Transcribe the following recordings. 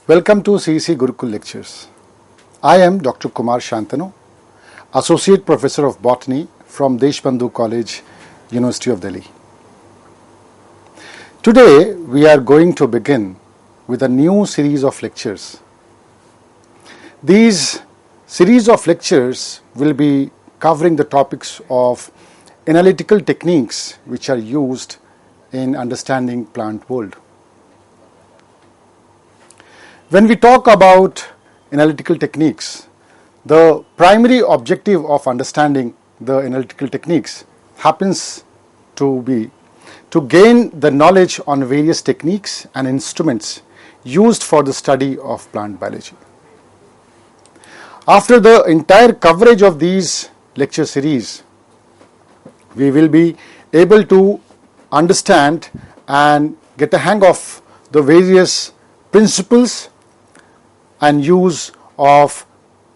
Welcome to CEC Gurukul Lectures. I am Dr. Kumar Shantanu, Associate Professor of Botany from Deshbandhu College, University of Delhi. Today we are going to begin with a new series of lectures. These series of lectures will be covering the topics of analytical techniques which are used in understanding plant world. When we talk about analytical techniques, the primary objective of understanding the analytical techniques happens to be to gain the knowledge on various techniques and instruments used for the study of plant biology. After the entire coverage of these lecture series, we will be able to understand and get a hang of the various principles and use of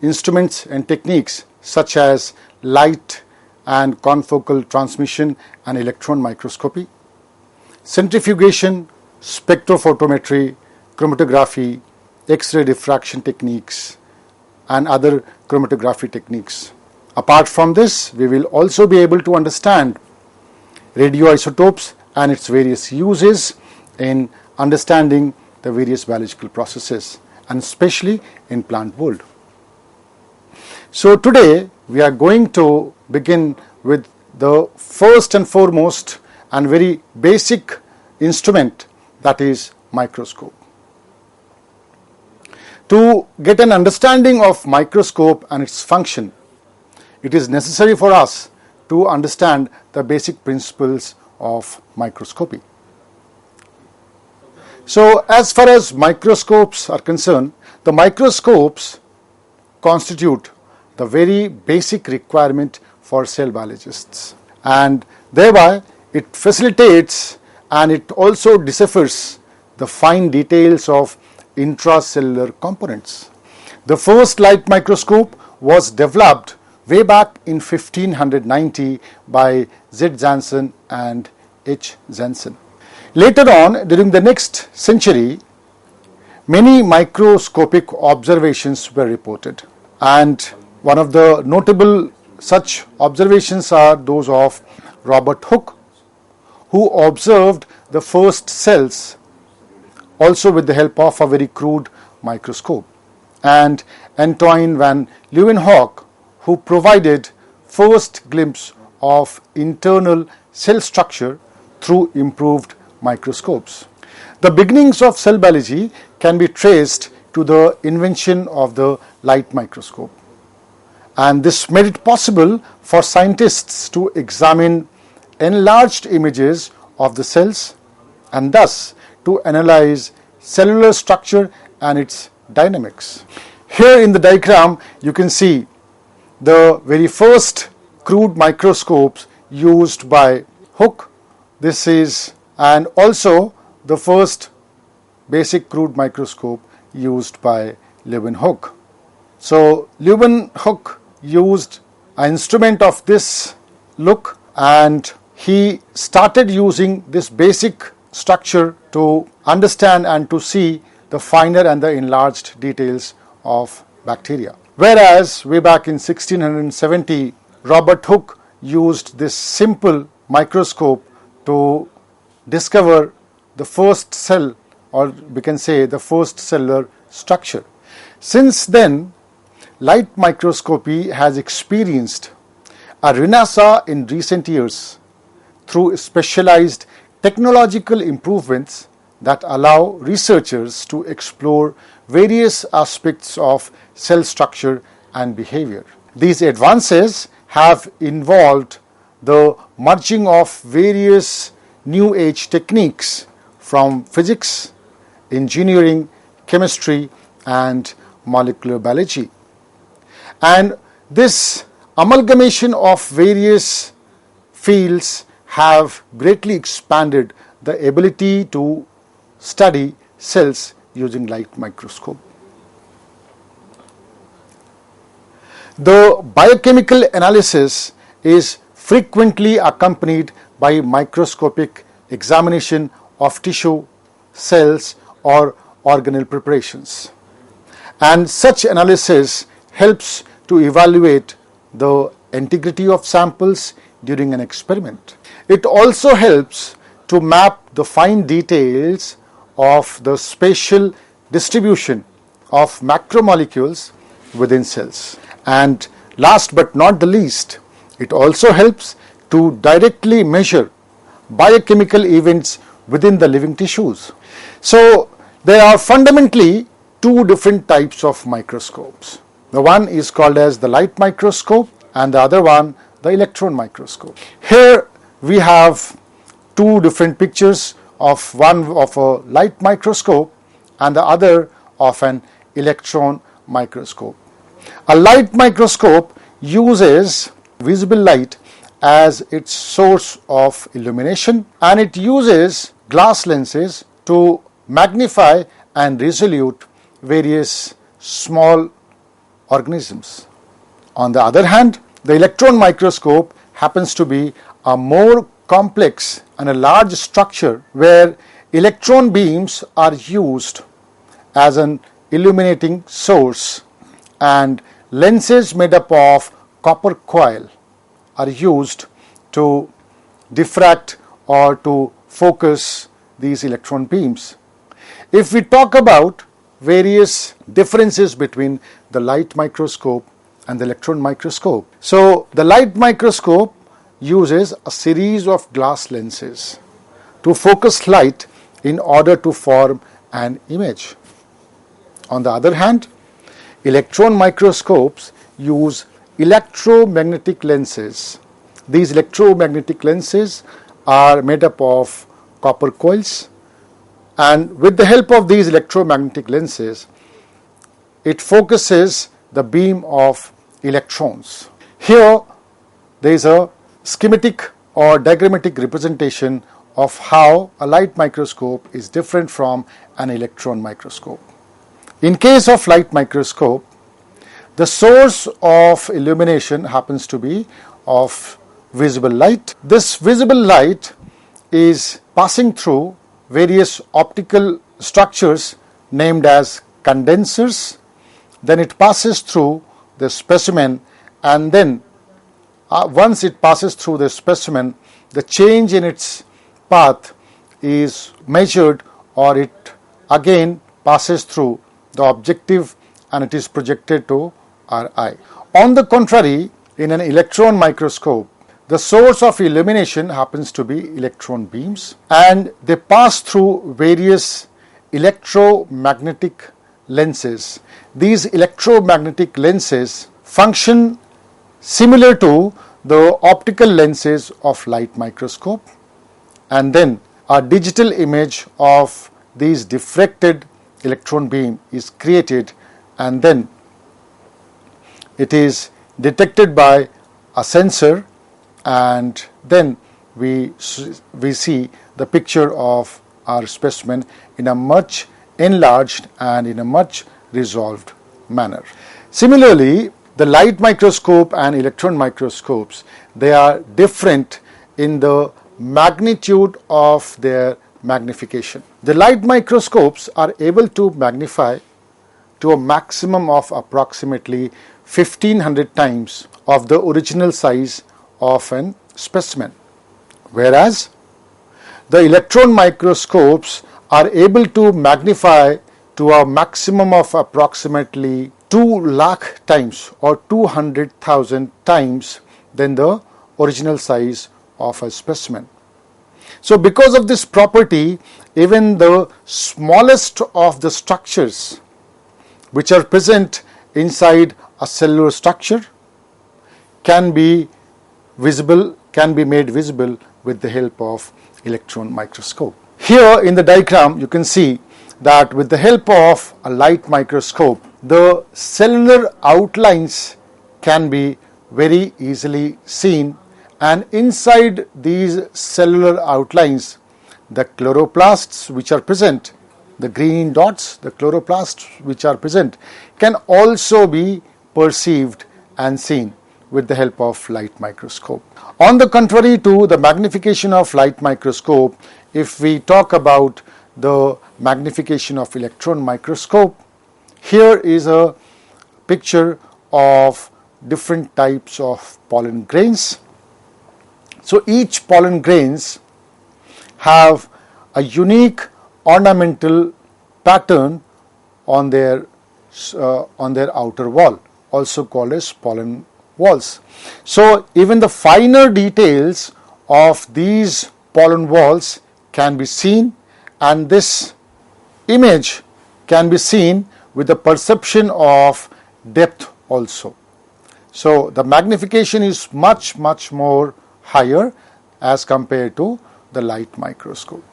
instruments and techniques such as light and confocal transmission and electron microscopy, centrifugation, spectrophotometry, chromatography, X-ray diffraction techniques, and other chromatography techniques. Apart from this, we will also be able to understand radioisotopes and its various uses in understanding the various biological processes, and especially in plant world. So today we are going to begin with the first and foremost and very basic instrument, that is microscope. To get an understanding of microscope and its function, it is necessary for us to understand the basic principles of microscopy. So as far as microscopes are concerned, the microscopes constitute the very basic requirement for cell biologists, and thereby it facilitates and it also deciphers the fine details of intracellular components. The first light microscope was developed way back in 1590 by Z. Janssen and H. Janssen. Later on, during the next century, many microscopic observations were reported, and one of the notable such observations are those of Robert Hooke, who observed the first cells also with the help of a very crude microscope, and Antoine van Leeuwenhoek, who provided first glimpse of internal cell structure through improved microscopes. The beginnings of cell biology can be traced to the invention of the light microscope, and this made it possible for scientists to examine enlarged images of the cells and thus to analyze cellular structure and its dynamics. Here in the diagram you can see the very first crude microscopes used by Hooke. This is, and also the first basic crude microscope used by Leeuwenhoek. So Leeuwenhoek used an instrument of this look, and he started using this basic structure to understand and to see the finer and the enlarged details of bacteria. Whereas way back in 1670, Robert Hooke used this simple microscope to discover the first cell, or we can say the first cellular structure. Since then, light microscopy has experienced a renaissance in recent years through specialized technological improvements that allow researchers to explore various aspects of cell structure and behavior. These advances have involved the merging of various new age techniques from physics, engineering, chemistry, and molecular biology. And this amalgamation of various fields have greatly expanded the ability to study cells using light microscope. The biochemical analysis is frequently accompanied by microscopic examination of tissue, cells, or organelle preparations. And such analysis helps to evaluate the integrity of samples during an experiment. It also helps to map the fine details of the spatial distribution of macromolecules within cells. And last but not the least, it also helps to directly measure biochemical events within the living tissues. So there are fundamentally two different types of microscopes. The one is called as the light microscope and the other one the electron microscope. Here we have two different pictures, of one of a light microscope and the other of an electron microscope. A light microscope uses visible light as its source of illumination, and it uses glass lenses to magnify and resolute various small organisms. On the other hand, the electron microscope happens to be a more complex and a large structure where electron beams are used as an illuminating source, and lenses made up of copper coil are used to diffract or to focus these electron beams. If we talk about various differences between the light microscope and the electron microscope, so the light microscope uses a series of glass lenses to focus light in order to form an image. On the other hand, electron microscopes use electromagnetic lenses. These electromagnetic lenses are made up of copper coils, and with the help of these electromagnetic lenses, it focuses the beam of electrons. Here there is a schematic or diagrammatic representation of how a light microscope is different from an electron microscope. In case of light microscope, the source of illumination happens to be of visible light. This visible light is passing through various optical structures named as condensers. Then it passes through the specimen, and then once it passes through the specimen, the change in its path is measured, or it again passes through the objective and it is projected to our eye. On the contrary, in an electron microscope, the source of illumination happens to be electron beams, and they pass through various electromagnetic lenses. These electromagnetic lenses function similar to the optical lenses of light microscope, and then a digital image of these diffracted electron beam is created, and then it is detected by a sensor, and then we see the picture of our specimen in a much enlarged and in a much resolved manner. Similarly, the light microscope and electron microscopes, they are different in the magnitude of their magnification. The light microscopes are able to magnify to a maximum of approximately 1500 times of the original size of an specimen, whereas the electron microscopes are able to magnify to a maximum of approximately 2 lakh times or 200,000 times than the original size of a specimen. So because of this property, even the smallest of the structures which are present inside a cellular structure can be made visible with the help of electron microscope. Here in the diagram you can see that with the help of a light microscope, the cellular outlines can be very easily seen, and inside these cellular outlines, the chloroplasts which are present, the green dots, the chloroplasts which are present, can also be perceived and seen with the help of light microscope. On the contrary to the magnification of light microscope, if we talk about the magnification of electron microscope. Here is a picture of different types of pollen grains. So each pollen grains have a unique ornamental pattern on their outer wall, also called as pollen walls. So even the finer details of these pollen walls can be seen, and this image can be seen with the perception of depth also. So the magnification is much more higher as compared to the light microscope.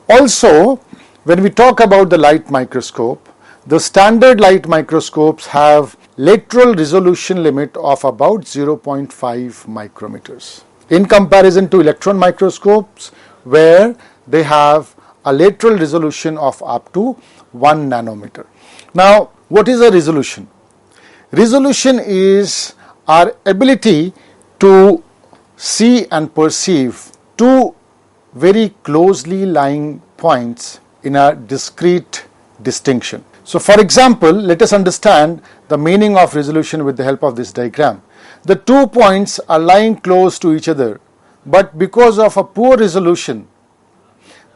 Also, when we talk about the light microscope, the standard light microscopes have lateral resolution limit of about 0.5 micrometers in comparison to electron microscopes, where they have a lateral resolution of up to 1 nanometer. Now, what is a resolution? Resolution is our ability to see and perceive two very closely lying points in a discrete distinction. So for example, let us understand the meaning of resolution with the help of this diagram. The 2 points are lying close to each other, but because of a poor resolution,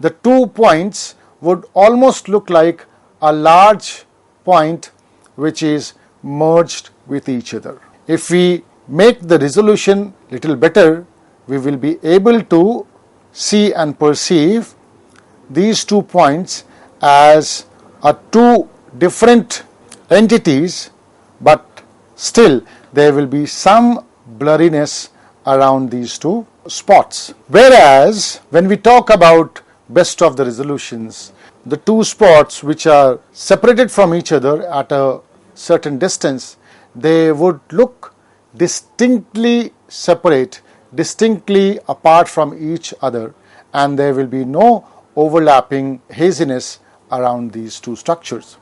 the 2 points would almost look like a large point which is merged with each other. If we make the resolution little better, we will be able to see and perceive these 2 points as two different entities, but still there will be some blurriness around these 2 spots. Whereas when we talk about best of the resolutions, the 2 spots which are separated from each other at a certain distance, they would look distinctly separate, distinctly apart from each other, and there will be no overlapping haziness around these 2 structures.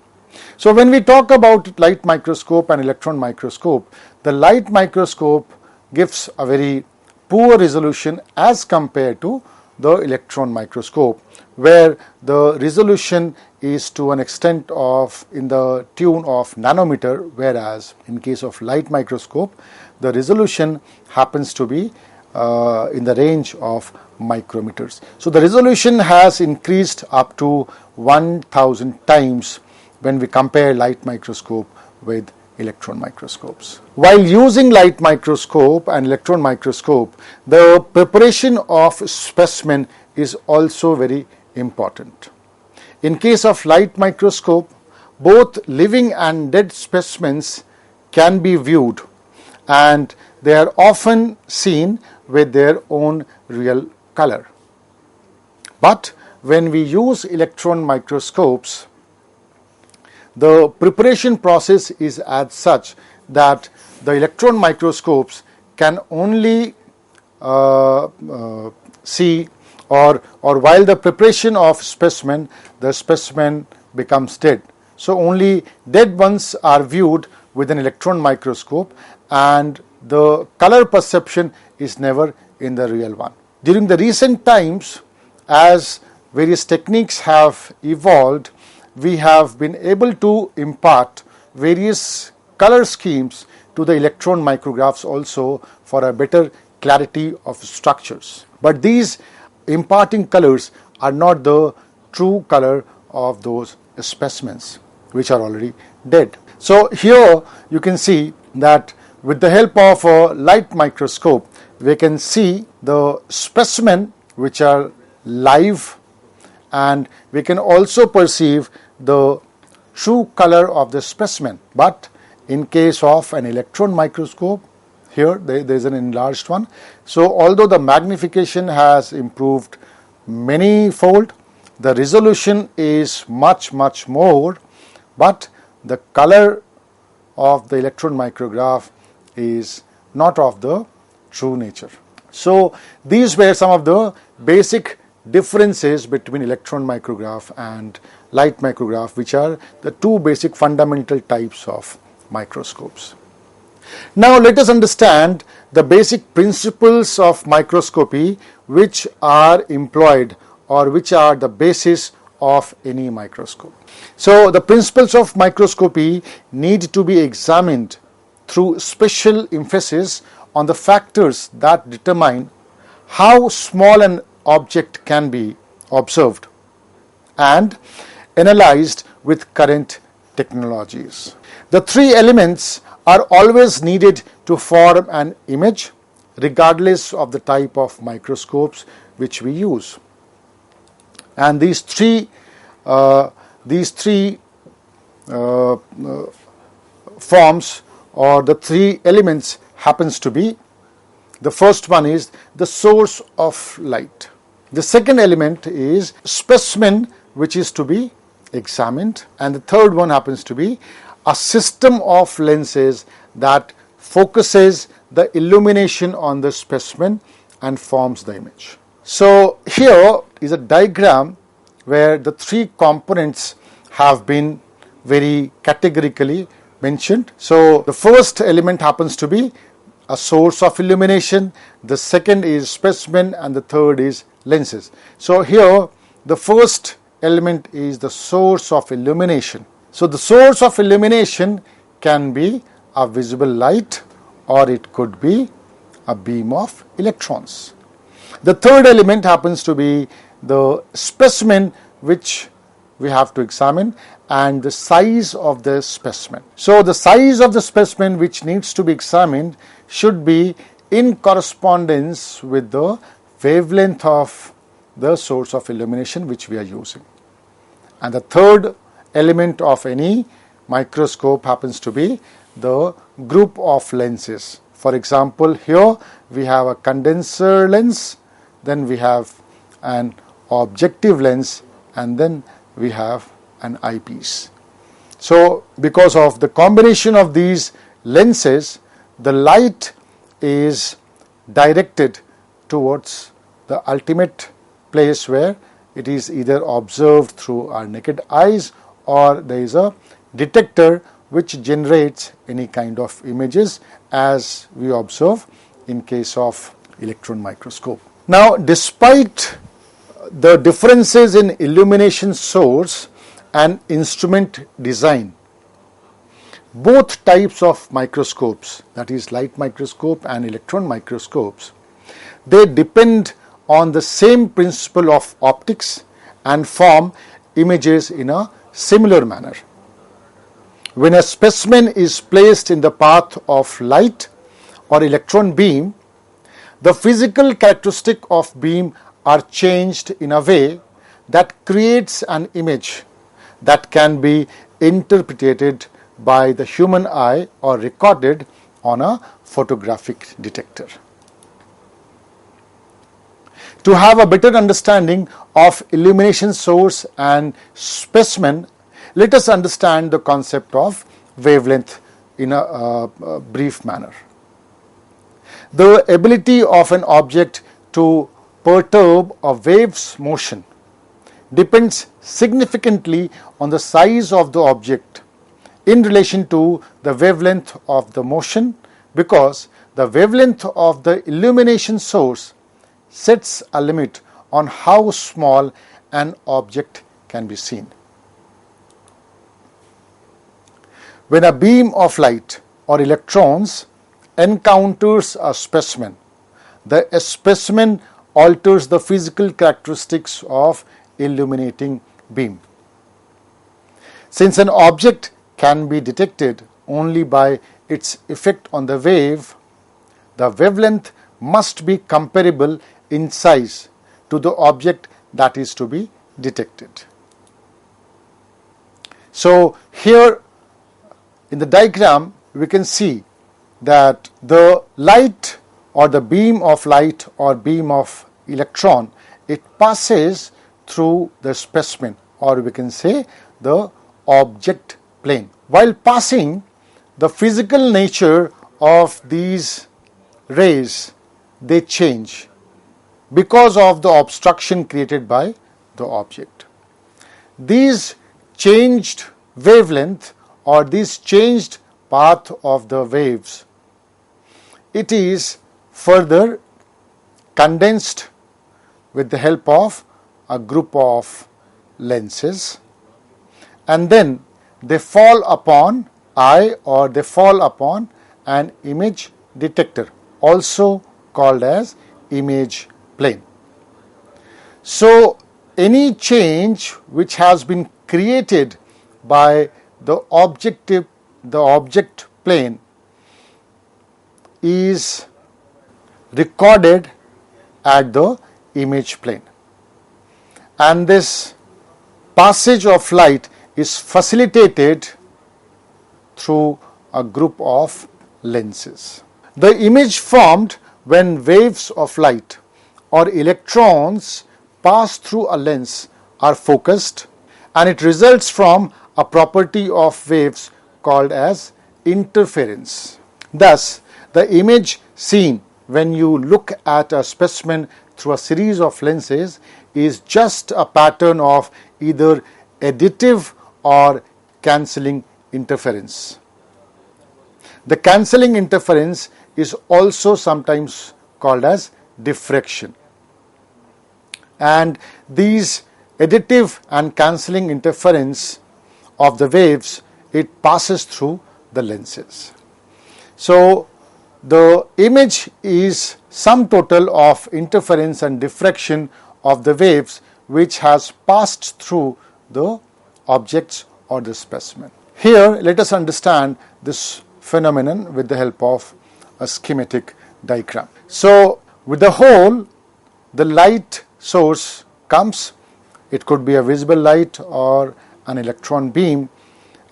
So when we talk about light microscope and electron microscope, the light microscope gives a very poor resolution as compared to the electron microscope, where the resolution is to an extent of in the tune of nanometer, whereas in case of light microscope the resolution happens to be in the range of micrometers. So the resolution has increased up to 1000 times when we compare light microscope with electron microscopes. While using light microscope and electron microscope, the preparation of specimen is also very important. In case of light microscope, both living and dead specimens can be viewed, and they are often seen with their own real color. But when we use electron microscopes, the preparation process is as such that the electron microscopes can only see, or while the preparation of specimen, the specimen becomes dead. So only dead ones are viewed with an electron microscope, and the color perception is never in the real one. During the recent times, as various techniques have evolved, we have been able to impart various color schemes to the electron micrographs also for a better clarity of structures. But these imparting colors are not the true color of those specimens which are already dead. So here you can see that with the help of a light microscope, we can see the specimen which are live, and we can also perceive the true color of the specimen. But in case of an electron microscope, here there is an enlarged one. So although the magnification has improved many fold, the resolution is much more, but the color of the electron micrograph is not of the true nature. So these were some of the basic differences between electron micrograph and light micrograph, which are the 2 basic fundamental types of microscopes. Now let us understand the basic principles of microscopy which are employed, or which are the basis of any microscope. So the principles of microscopy need to be examined through special emphasis on the factors that determine how small an object can be observed and analyzed with current technologies. The three elements are always needed to form an image, regardless of the type of microscopes which we use. And these three forms or the three elements happens to be: the first one is the source of light. The second element is specimen which is to be examined, and the third one happens to be a system of lenses that focuses the illumination on the specimen and forms the image. So here is a diagram where the three components have been very categorically mentioned. So the first element happens to be a source of illumination, the second is specimen, and the third is lenses. So here the first element is the source of illumination. So the source of illumination can be a visible light, or it could be a beam of electrons. The third element happens to be the specimen which we have to examine, and the size of the specimen. So the size of the specimen which needs to be examined should be in correspondence with the wavelength of the source of illumination which we are using. And the third element of any microscope happens to be the group of lenses. For example, here we have a condenser lens, then we have an objective lens, and then we have an eyepiece. So because of the combination of these lenses, the light is directed towards the ultimate place where it is either observed through our naked eyes, or there is a detector which generates any kind of images, as we observe in case of electron microscope. Now, despite the differences in illumination source and instrument design, both types of microscopes, that is light microscope and electron microscopes, they depend on the same principle of optics and form images in a similar manner. When a specimen is placed in the path of light or electron beam, the physical characteristic of beam are changed in a way that creates an image that can be interpreted by the human eye or recorded on a photographic detector. To have a better understanding of illumination source and specimen, let us understand the concept of wavelength in a brief manner. The ability of an object to perturb a wave's motion depends significantly on the size of the object in relation to the wavelength of the motion, because the wavelength of the illumination source sets a limit on how small an object can be seen. When a beam of light or electrons encounters a specimen, the specimen alters the physical characteristics of illuminating beam. Since an object can be detected only by its effect on the wave, the wavelength must be comparable in size to the object that is to be detected. So here in the diagram we can see that the light or the beam of light or beam of electron, it passes through the specimen, or we can say the object plane. While passing, the physical nature of these rays, they change because of the obstruction created by the object. These changed wavelength or this changed path of the waves, it is further condensed with the help of a group of lenses, and then they fall upon eye, or they fall upon an image detector, also called as image plane. So any change which has been created by the object plane is recorded at the image plane, and this passage of light is facilitated through a group of lenses. The image formed when waves of light or electrons pass through a lens are focused, and it results from a property of waves called as interference. Thus, the image seen when you look at a specimen through a series of lenses is just a pattern of either additive or cancelling interference. The cancelling interference is also sometimes called as diffraction. And these additive and cancelling interference of the waves, it passes through the lenses. So the image is sum total of interference and diffraction of the waves which has passed through the objects or the specimen. Here let us understand this phenomenon with the help of a schematic diagram. So with the hole, the light source comes. It could be a visible light or an electron beam,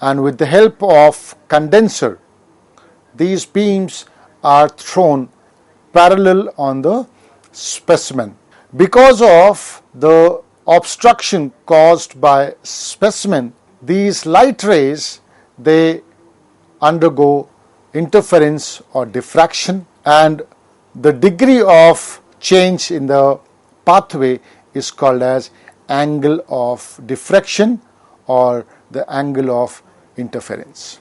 and with the help of condenser, these beams are thrown parallel on the specimen. Because of the obstruction caused by specimen, these light rays, they undergo interference or diffraction, and the degree of change in the pathway is called as angle of diffraction or the angle of interference.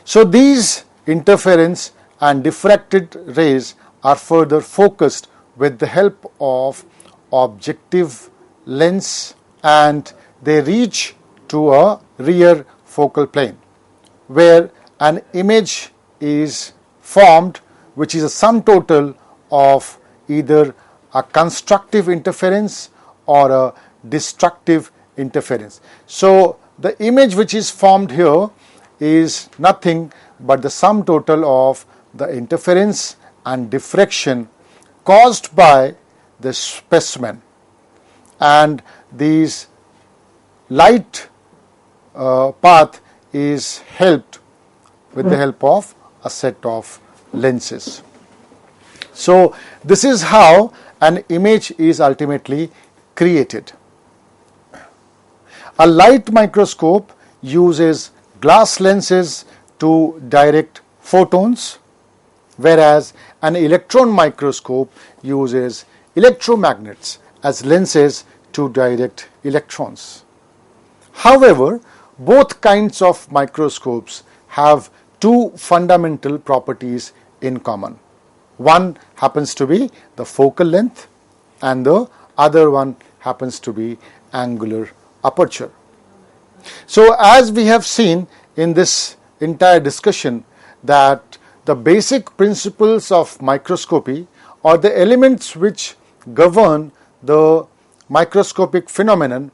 So these interference and diffracted rays are further focused with the help of objective lens, and they reach to a rear focal plane where an image is formed which is a sum total of either a constructive interference or a destructive interference. So the image which is formed here is nothing but the sum total of the interference and diffraction caused by the specimen, and these light path is helped with the help of a set of lenses. So this is how an image is ultimately created. A light microscope uses glass lenses to direct photons, whereas an electron microscope uses electromagnets as lenses to direct electrons. However, both kinds of microscopes have two fundamental properties in common. One happens to be the focal length, and the other one happens to be angular aperture. So as we have seen in this entire discussion, that the basic principles of microscopy, or the elements which govern the microscopic phenomenon,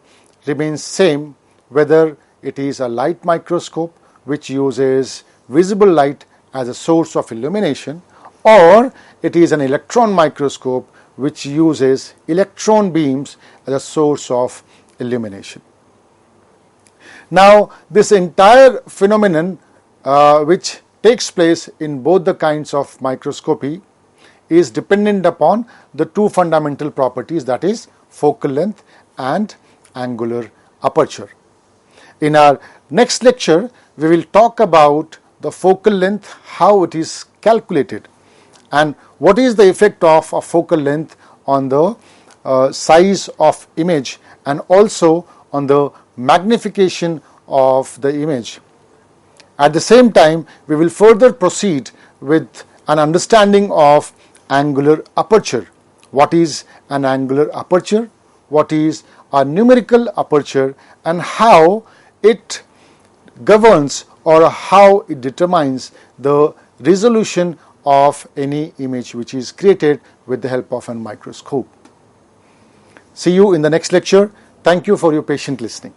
remains same whether it is a light microscope which uses visible light as a source of illumination, or it is an electron microscope which uses electron beams as a source of illumination. Now this entire phenomenon which takes place in both the kinds of microscopy is dependent upon the two fundamental properties, that is focal length and angular aperture. In our next lecture, we will talk about the focal length, how it is calculated, and what is the effect of a focal length on the size of image, and also on the magnification of the image. At the same time, we will further proceed with an understanding of angular aperture. What is an angular aperture? What is a numerical aperture and how it governs or how it determines the resolution of any image which is created with the help of a microscope. See you in the next lecture. Thank you for your patient listening.